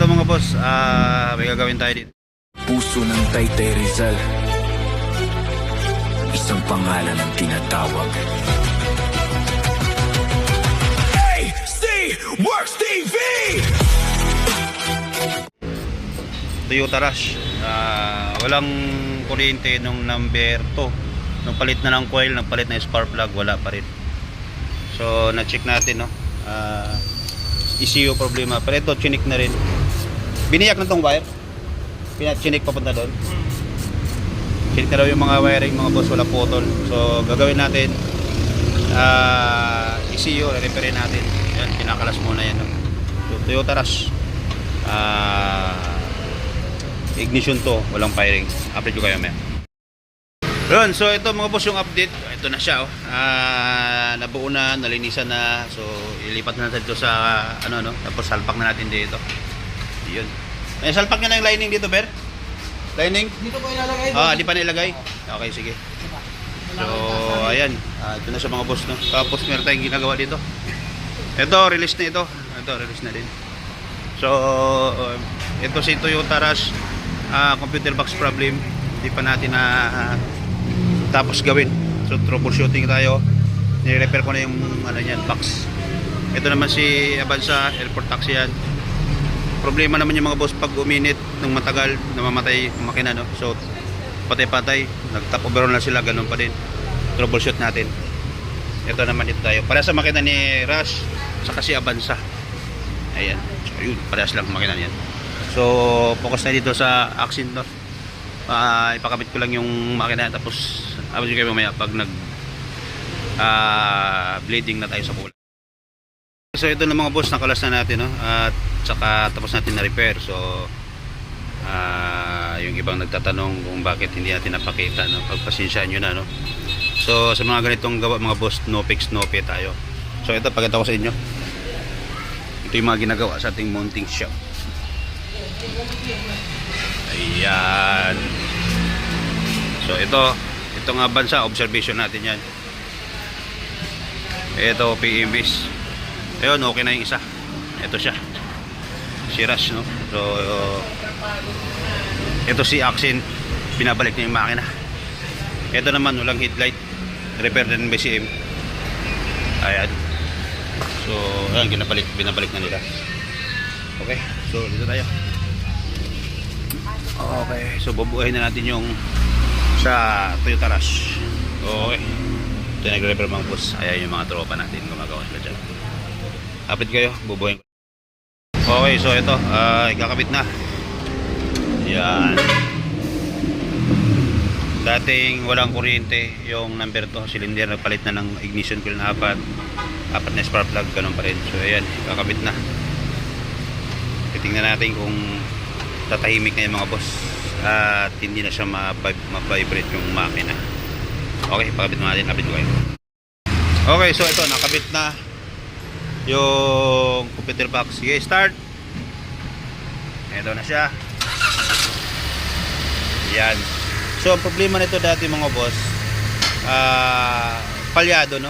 ito mga boss, may gagawin tayo dito. Puso ng Taytay Rizal, isang pangalan ang tinatawag. AC Works TV! Toyota Rush, walang kuryente nung number 2. Nung palit na ng coil, nung palit na spark plug, wala pa rin. So na-check natin, no, ECU problema. Pero ito, chinik na rin. Biniyak na tong wire, chinik papunta doon. Chinik na daw yung mga wiring mga boss, wala putol. So gagawin natin, ECU, re-repair natin. Yan, kinakalas muna yan, no? So, Toyota Rush, ignition to, walang firing. Update ko kayo may. Yun, so ito mga boss yung update. Ito na siya, oh. Nabuo na, nalinisan na. So ilipat na natin dito sa ano, no? Tapos salpak na natin dito. Yun. Ay, salpak nyo na yung lining dito, Ber? Lining? Dito po ilalagay. Di pa nailagay? Okay, sige. So ayan, ito na siya mga boss, no? Tapos meron tayong ginagawa dito. Ito, release na ito. Ito, release na din. So ito si Toyota Rush, computer box problem. Hindi pa natin na tapos gawin. So troubleshooting tayo. Ni-repair ko na yung ano yan, box. Ito naman si Avanza airport taxi yan. Problema naman yung mga boss pag uminit ng matagal, namamatay yung makina, no? So patay-patay, nag-top overall na sila, ganun pa din. Troubleshoot natin. Ito naman dito tayo. Para sa makina ni Rush, saka si Avanza. Ayan. So yun, parehas lang makina niyan. So focus na dito sa accent, no? Ipakabit ko lang yung makina, tapos abot nyo kayo mamaya pag nag bleeding na tayo sa kulay. So ito na mga boss, nakalas na natin, no? At saka tapos natin na repair. So yung ibang nagtatanong kung bakit hindi natin napakita, no? Pagpasensyaan nyo na, no? So sa mga ganitong gawa mga boss, no fix no pay tayo. So ito, pagkita ko sa inyo, ito yung mga ginagawa sa ating mounting shop. Ayan. So ito nga Avanza, observation natin yan. Ito PMS. Ayun, okay na yung isa. Ito siya, si Rush, no? So ito si Accent, pinabalik niya yung makina. Ito naman, walang headlight, repair din by CM. Ayan. So ayan, binabalik na nila. Okay, so dito tayo. Okay, so bubuhayin na natin yung sa Toyota Rush. Okay, ito nagre-repair mga boss. Ayan yung mga tropa natin, gumagawa sila dyan. Kapit kayo, bubuhayin ko. Okay, so ito, ikakabit na. Yan. Dating walang kuryente yung number 2 cylinder, nagpalit na ng ignition coil na apat na spark plug, ganun pa rin. So ayan, ikakabit na. Titingnan natin kung tatahimik na yung mga boss at hindi na siya ma-vibrate yung makina. Okay, pakabit natin, kapit ko kayo. Okay, so ito, nakabit na yung computer box. Sige, start. Ito na siya. Yan. So ang problema nito dati mga boss, palyado, no?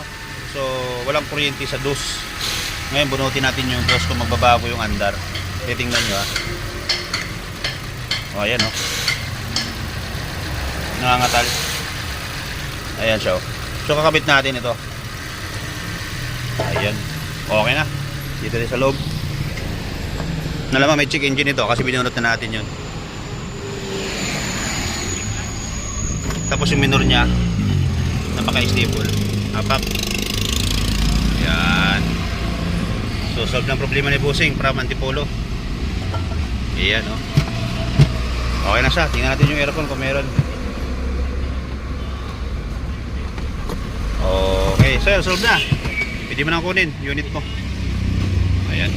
So walang kuryente sa dos. Ngayon bunutin natin yung dos kung magbabago yung andar. Titingnan nyo, ha. O, ayan, o. Nangangatal. Ayan siya, o. So kakabit natin ito. Ayan. Okay na. Dito din sa loob. Nalaman may check engine ito kasi binunot na natin yun. Tapos yung minor nya, napaka-stable. Apap. Ayan. So solve ng problema ni Busing from Antipolo. Ayan, o. Okay na siya. Tingnan natin yung aircon kung meron. Okay, sir, solve na. Pwede mo nang kunin unit mo. Ayan.